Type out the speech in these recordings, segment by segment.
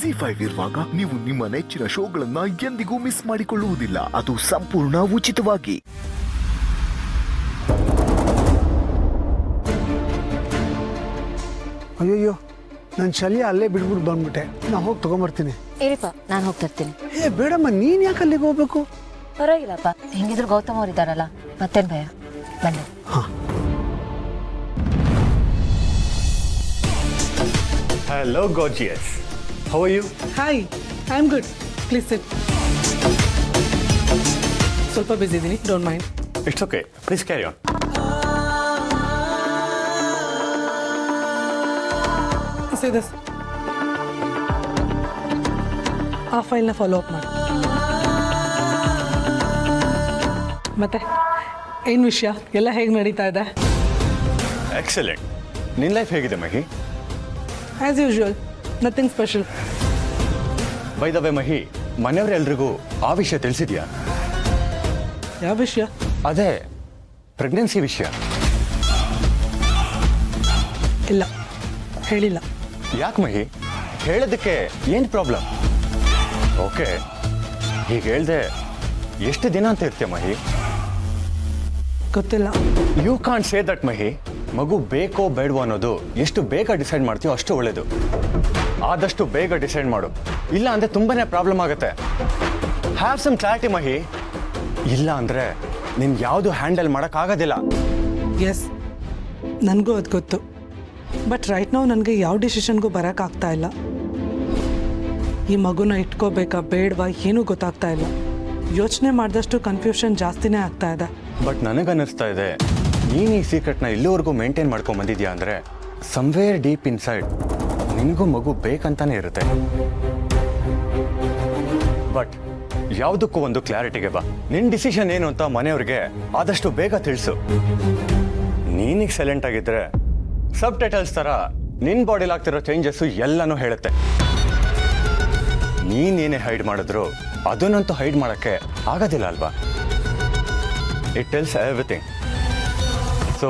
ಜಿ5 ಇರುವಾಗ ನೀವು ನಿಮ್ಮ ನೆಚ್ಚಿನ ಶೋಗಳನ್ನ ಎಂದಿಗೂ ಮಿಸ್ ಮಾಡಿಕೊಳ್ಳುವುದಿಲ್ಲ. ಅದು ಸಂಪೂರ್ಣ ಉಚಿತವಾಗಿ. ಅಯ್ಯಯ್ಯೋ, ನಾನು ಶಲ್ಯ ಅಲ್ಲೇ ಬಿಡ್ಬಿಟ್ಟು ಬಂದ್ಬಿಟ್ಟೆ. ನಾ ಹೋಗಿ ತಗೊಂಬರ್ತೀನಿ. ಇರಿಪ್ಪ, ನಾನು ಹೋಗ್ತಿರ್ತೀನಿ. ಬೇಡಮ್ಮ, ನೀನ್ ಯಾಕೆ ಅಲ್ಲಿಗೆ ಹೋಗ್ಬೇಕು? ಪರವಾಗಿಲ್ಲಪ್ಪ, ಹೆಂಗಿದ್ರು ಗೌತಮ್ ಅವ್ರು ಇದ್ದಾರಲ್ಲ, ಮತ್ತೇನ್ ಭಯ. ಬನ್ನಿ. Hello, gorgeous. How are you? Hi, I'm good. Please sit. ಸ್ವಲ್ಪ busy ಇದೀನಿ, don't mind. It's okay. Please carry on. Say this. ಆ ಫೈಲ್ನ ಫಾಲೋ ಅಪ್ ಮಾಡಿ. ಮತ್ತೆ ಏನು ವಿಷಯ, ಎಲ್ಲ ಹೇಗೆ ನಡೀತಾ ಇದೆ? Excellent. ನಿನ್ನ ಲೈಫ್ ಹೇಗಿದೆ Mahi? As usual, nothing special. By the way Mahi, ಮನೆಯವರೆಲ್ರಿಗೂ ಆ ವಿಷಯ ತಿಳಿಸಿದ್ಯಾ? ಯಾವ ವಿಷಯ? ಅದೇ ಪ್ರೆಗ್ನೆನ್ಸಿ ವಿಷಯ. ಇಲ್ಲ, ಹೇಳಿಲ್ಲ. ಯಾಕೆ ಮಹಿ? ಹೇಳೋದಕ್ಕೆ ಏನು ಪ್ರಾಬ್ಲಮ್? ಓಕೆ, ಹೀಗೆ ಹೇಳ್ದೆ ಎಷ್ಟು ದಿನ ಅಂತ ಇರ್ತೀಯ ಮಹಿ? ಗೊತ್ತಿಲ್ಲ. ಯು ಕಾಂಟ್ ಸೇ ದಟ್ ಮಹಿ. ಮಗು ಬೇಕೋ ಬೇಡವೋ ಅನ್ನೋದು ಎಷ್ಟು ಬೇಗ ಡಿಸೈಡ್ ಮಾಡ್ತೀಯೋ ಅಷ್ಟು ಒಳ್ಳೇದು. ಆದಷ್ಟು ಬೇಗ ಡಿಸೈಡ್ ಮಾಡು, ಇಲ್ಲ ಅಂದರೆ ತುಂಬಾನೇ ಪ್ರಾಬ್ಲಮ್ ಆಗುತ್ತೆ. ಹ್ಯಾವ್ ಸಮ್ ಕ್ಲಾರಿಟಿ ಮಹಿ. ಇಲ್ಲ ಅಂದರೆ ನಿನ್ಗೆ ಯಾವುದು ಹ್ಯಾಂಡಲ್ ಮಾಡೋಕ್ಕಾಗೋದಿಲ್ಲ. ಎಸ್, ನನಗೂ ಅದು ಗೊತ್ತು. ಬಟ್ ರೈಟ್ ನಾವು ನನಗೆ ಯಾವ ಡಿಸಿಷನ್ಗೂ ಬರೋಕ್ಕಾಗ್ತಾ ಇಲ್ಲ. ಈ ಮಗುನ ಇಟ್ಕೋಬೇಕಾ ಬೇಡವಾ ಏನೂ ಗೊತ್ತಾಗ್ತಾ ಇಲ್ಲ. ಯೋಚನೆ ಮಾಡಿದಷ್ಟು ಕನ್ಫ್ಯೂಷನ್ ಜಾಸ್ತಿನೇ ಆಗ್ತಾ ಇದೆ. ಬಟ್ ನನಗನ್ನಿಸ್ತಾ ಇದೆ, ನೀನು ಈ ಸೀಕ್ರೆಟ್ನ ಇಲ್ಲಿವರೆಗೂ ಮೇಂಟೈನ್ ಮಾಡ್ಕೊಂಡು ಬಂದಿದ್ಯಾ ಅಂದರೆ ಸಮ್ವೇರ್ ಡೀಪ್ ಇನ್ಸೈಡ್ ನಿನಗೂ ಮಗು ಬೇಕಂತಾನೆ ಇರುತ್ತೆ. ಬಟ್ ಯಾವುದಕ್ಕೂ ಒಂದು ಕ್ಲಾರಿಟಿಗೆ ಬಾ. ನಿನ್ನ ಡಿಸಿಷನ್ ಏನು ಅಂತ ಮನೆಯವ್ರಿಗೆ ಆದಷ್ಟು ಬೇಗ ತಿಳಿಸು. ನೀನೀಗ ಸೈಲೆಂಟ್ ಆಗಿದ್ರೆ ಸಬ್ ಟೈಟಲ್ಸ್ ಥರ ನಿನ್ನ ಬಾಡಿಲಾಗ್ತಿರೋ ಚೇಂಜಸ್ಸು ಎಲ್ಲನೂ ಹೇಳುತ್ತೆ. ನೀನೇನೇ ಹೈಡ್ ಮಾಡಿದ್ರು ಅದನ್ನಂತೂ ಹೈಡ್ ಮಾಡೋಕ್ಕೆ ಆಗೋದಿಲ್ಲ ಅಲ್ವಾ? It tells everything. ಸೊ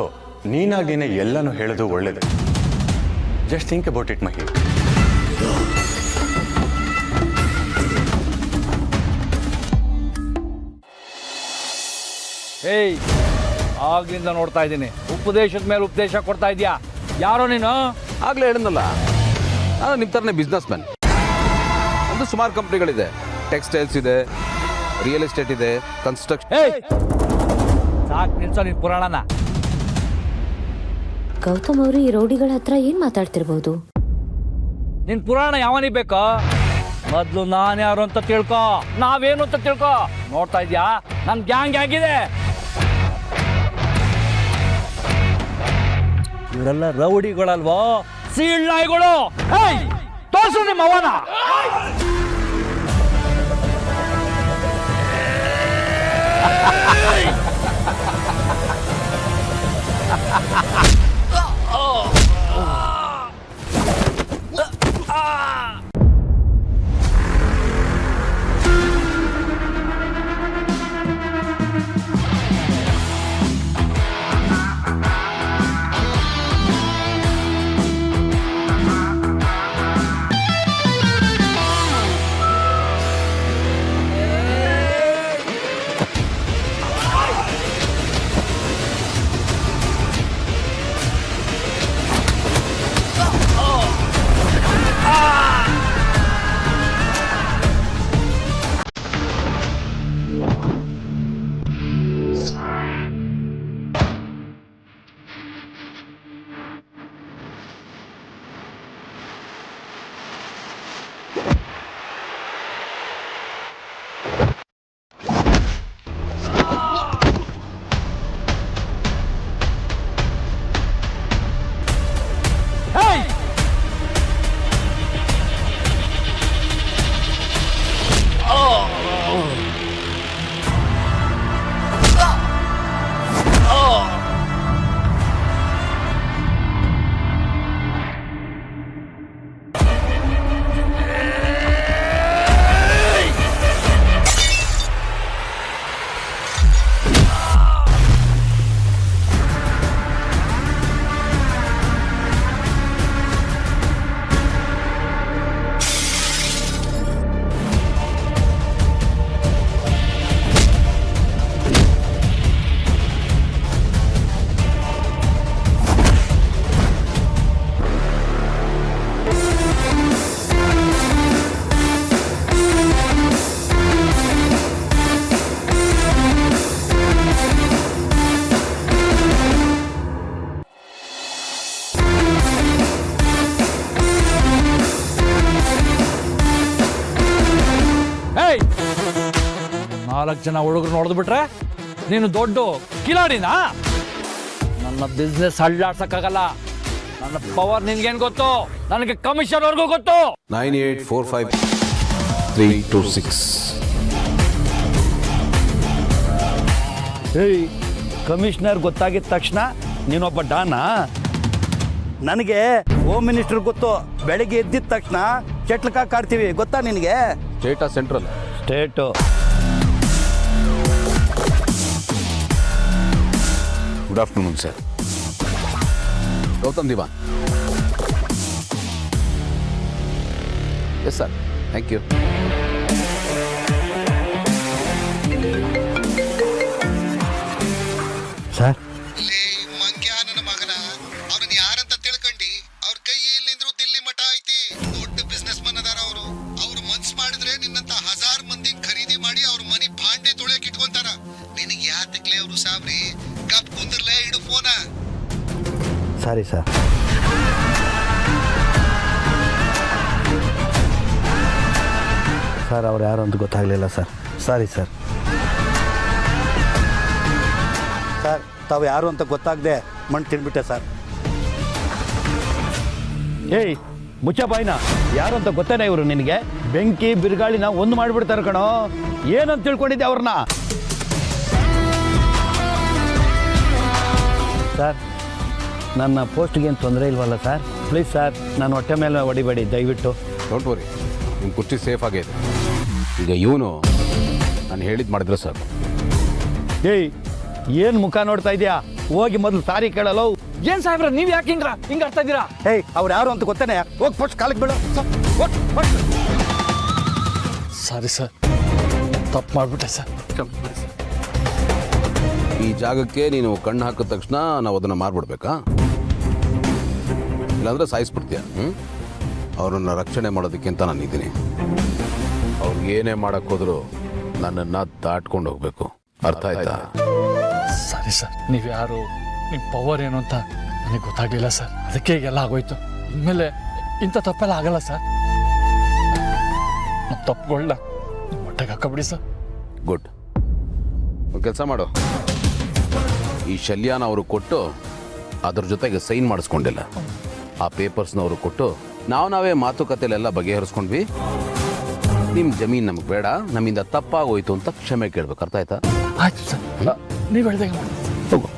ನೀನಾಗಿ ನೀನೇ ಎಲ್ಲನೂ ಹೇಳೋದು ಒಳ್ಳೇದು. ಜಸ್ಟ್ ಥಿಂಕ್ ಅಬೌಟ್ ಇಟ್ ಮಹಿ. ಏಯ್, ಆಗ್ಲಿಂದ ನೋಡ್ತಾ ಇದ್ದೀನಿ, ಉಪದೇಶದ ಮೇಲೆ ಉಪದೇಶ ಕೊಡ್ತಾ ಇದೀಯಾ. ಯಾರೋ ನೀನು? ಆಗ್ಲೇ ಹೇಳಿದ್ನಲ್ಲ, ನಾನು ನಿಮ್ಮ ಥರನೇ ಬಿಸ್ನೆಸ್ ಮ್ಯಾನ್. ಒಂದು ಸುಮಾರು ಕಂಪ್ನಿಗಳಿದೆ. ಟೆಕ್ಸ್ಟೈಲ್ಸ್ ಇದೆ, ರಿಯಲ್ ಎಸ್ಟೇಟ್ ಇದೆ, ಕನ್ಸ್ಟ್ರಕ್ಷನ್. ಏಯ್, ಸಾಕು ನಿಲ್ಸೋ ನಿನ್ ಪುರಾಣನ. ಗೌತಮ್ ಅವರು ಈ ರೌಡಿಗಳ ಹತ್ರ ಏನ್ ಮಾತಾಡ್ತಿರ್ಬೋದು? ನಿನ್ ಪುರಾಣ ಯಾವನಿಗೆ ಬೇಕೋ? ಮೊದ್ಲು ನಾನು ಯಾರು ಅಂತ ತಿಳ್ಕೊ, ನಾವೇನು ಅಂತ ತಿಳ್ಕೊ. ನೋಡ್ತಾ ಇದ್ಯಾ ನನ್ ಗ್ಯಾಂಗ್ ಆಗಿದೆ. ಇವರೆಲ್ಲ ರೌಡಿಗಳಲ್ವೋ, ಸೀಳ್ ನಾಯಿಗಳು. ಏಯ್, ತೋರ್ಸು ನಿಮ್ಮ ಅವನ. 4 ಜನ ಹುಡುಗರು ನೋಡಿದ್ಬಿಟ್ರೆ ನೀನು ದೊಡ್ಡ ಕಿಲಾಡಿನಾ? ನನ್ನ ಬಿಸ್ನೆಸ್ ಅಳ್ಳಾಡ್ಸಕ್ಕಾಗಲ್ಲ. ನನ್ನ ಪವರ್ ನಿನ್ಗೇನು ಗೊತ್ತು? ನನಗೆ ಕಮಿಷನ್ ವರ್ಗೂ ಗೊತ್ತು. 9845 ಏಯ್, ಕಮಿಷನರ್ ಗೊತ್ತಾಗಿದ ತಕ್ಷಣ ನೀನೊಬ್ಬ ಡಾನಾ? ನನಗೆ ಹೋಮ್ ಮಿನಿಸ್ಟರ್ ಗೊತ್ತು. ಬೆಳಗ್ಗೆ ಎದ್ದಿದ ತಕ್ಷಣ ಚಟ್ಲಕ ಕಾಡ್ತೀವಿ, ಗೊತ್ತಾ ನಿನಗೆ? ಸ್ಟೇಟಾ central? State. Good afternoon sir. Gautam Diwan. Yes sir, thank you. Sir, ಮಂಗ್ಯ ನನ್ನ ಮಗನ ಅವ್ರನ್ನ ಯಾರಂತ ತಿಳ್ಕೊಂಡಿ ಅವ್ರ ಕೈಯಲ್ಲಿಂದ್ರು ದಿಲ್ಲಿ ಮಠ ಐತಿ. ದೊಡ್ಡ ಬಿಸ್ನೆಸ್ ಮನ್ ಅದಾರ ಅವರು. ಅವ್ರು ಮನ್ಸ್ ಮಾಡಿದ್ರೆ ನಿನ್ನಂತ 1000 ಮಂದಿನ ಖರೀದಿ ಮಾಡಿ ಅವ್ರ ಮನಿ ಭಾಂಡೆ ತೊಳೆಯಕ್ ಇಟ್ಕೊಂತಾರ. ನಿನಗೆ ಯಾತಕ್ಲೆ ಅವರು ಸಾಬ್ರಿ ಕಪ್ ಕುಂದ್ರಲೇ ಇಡು ಫೋನ. Sorry sir. ಸರ್, ಅವ್ರು ಯಾರು ಅಂತ ಗೊತ್ತಾಗಲಿಲ್ಲ ಸರ್. Sorry sir. ಸರ್, ತಾವು ಯಾರು ಅಂತ ಗೊತ್ತಾಗದೆ ಮಣ್ಣು ತಿನ್ಬಿಟ್ಟೆ ಸರ್. ಏಯ್, ಮುಚ್ಚ ಬಾಯ್ನ. ಯಾರು ಅಂತ ಗೊತ್ತೇನೆ ಇವರು ನಿನಗೆ? ಬೆಂಕಿ ಬಿರುಗಾಳಿನ ಒಂದು ಮಾಡಿಬಿಡ್ತಾರೆ ಕಣೋ. ಏನಂತ ತಿಳ್ಕೊಂಡಿದ್ದೆ ಅವ್ರನ್ನ? ಸರ್, ನನ್ನ ಪೋಸ್ಟ್ಗೆ ಏನು ತೊಂದರೆ ಇಲ್ವಲ್ಲ ಸರ್? ಪ್ಲೀಸ್ ಸರ್, ನಾನು ಹೊಟ್ಟೆ ಮೇಲೆ ಹೊಡಿಬೇಡಿ ದಯವಿಟ್ಟು. ಡೋಂಟ್ ವರಿ, ನಿಮ್ಮ ಕುರ್ಚಿ ಸೇಫ್ ಆಗಿದೆ. ಈಗ ಇವನು ನಾನು ಹೇಳಿದ್ದು ಮಾಡಿದ್ರೆ ಸರ್. ಏಯ್, ಏನು ಮುಖ ನೋಡ್ತಾ ಇದೆಯಾ? ಹೋಗಿ ಮೊದಲು ಸಾರಿ ಕೇಳಲು. ಏನ್ ಸಾಹೇಬ್ರ, ನೀವ್ ಯಾಕೆ ಹಿಂಗ ಆಡ್ತಾ ಇದ್ದೀರಾ? ಏಯ್, ಅವ್ರು ಯಾರು ಅಂತ ಗೊತ್ತೇನೆ? ಹೋಗಿ ಫಸ್ಟ್ ಕಾಲಿಗೆ ಬಿಡು. ಸಾರಿ ಸರ್, ತಪ್ಪು ಮಾಡ್ಬಿಟ್ಟೆ ಸರ್. ಈ ಜಾಗಕ್ಕೆ ನೀನು ಕಣ್ಣು ಹಾಕಿದ ತಕ್ಷಣ ನಾವು ಅದನ್ನು ಮಾರ್ಬಿಡ್ಬೇಕಾ? ಇಲ್ಲಾಂದ್ರೆ ಸಾಯಿಸ್ಬಿಡ್ತೀಯ. ಅವ್ರನ್ನ ರಕ್ಷಣೆ ಮಾಡೋದಕ್ಕೆ ಅಂತ ನಾನು ಇದ್ದೀನಿ. ಅವ್ರಿಗೆ ಏನೇ ಮಾಡಕ್ ಹೋದ್ರು ನನ್ನನ್ನು ದಾಟ್ಕೊಂಡು ಹೋಗ್ಬೇಕು. ಅರ್ಥ ಆಯ್ತಾ? ಸಾರಿ ಸರ್, ನೀವ್ ಯಾರು, ನಿಮ್ ಪವರ್ ಏನು ಅಂತ ನನಗೆ ಗೊತ್ತಾಗ್ಲಿಲ್ಲ ಸರ್. ಅದಕ್ಕೆ ಈಗೆಲ್ಲ ಆಗೋಯ್ತು. ಇನ್ಮೇಲೆ ಇಂಥ ತಪ್ಪೆಲ್ಲ ಆಗಲ್ಲ ಸರ್. ನಮ್ಮ ತಪ್ಪುಗಳನ್ನ ಹೊಟ್ಟೆಗೆ ಹಾಕಬಿಡಿ ಸರ್. ಗುಡ್. ಒಂದು ಕೆಲಸ ಮಾಡು, ಈ ಶಲ್ಯಾನ ಅವರು ಕೊಟ್ಟು ಅದ್ರ ಜೊತೆಗೆ ಸೈನ್ ಮಾಡಿಸ್ಕೊಂಡಿಲ್ಲ. ಆ ಪೇಪರ್ಸ್ನವರು ಕೊಟ್ಟು ನಾವೇ ಮಾತುಕತೆಲೆಲ್ಲ ಬಗೆಹರಿಸ್ಕೊಂಡ್ವಿ. ನಿಮ್ಮ ಜಮೀನು ನಮಗೆ ಬೇಡ, ನಮ್ಮಿಂದ ತಪ್ಪಾಗೋಯ್ತು ಅಂತ ಕ್ಷಮೆ ಕೇಳ್ಬೇಕು. ಅರ್ಥ ಆಯ್ತಾ? ಆಯ್ತು ಸರ್, ನೀವು ಹೇಳ್ದಾಗ ಮಾಡಿ. ಹೋಗು.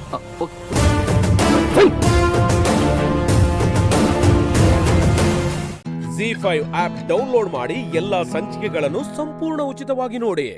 ZEE5 ಆಪ್ ಡೌನ್ಲೋಡ್ ಮಾಡಿ ಎಲ್ಲಾ ಸಂಚಿಕೆಗಳನ್ನು ಸಂಪೂರ್ಣ ಉಚಿತವಾಗಿ ನೋಡಿ.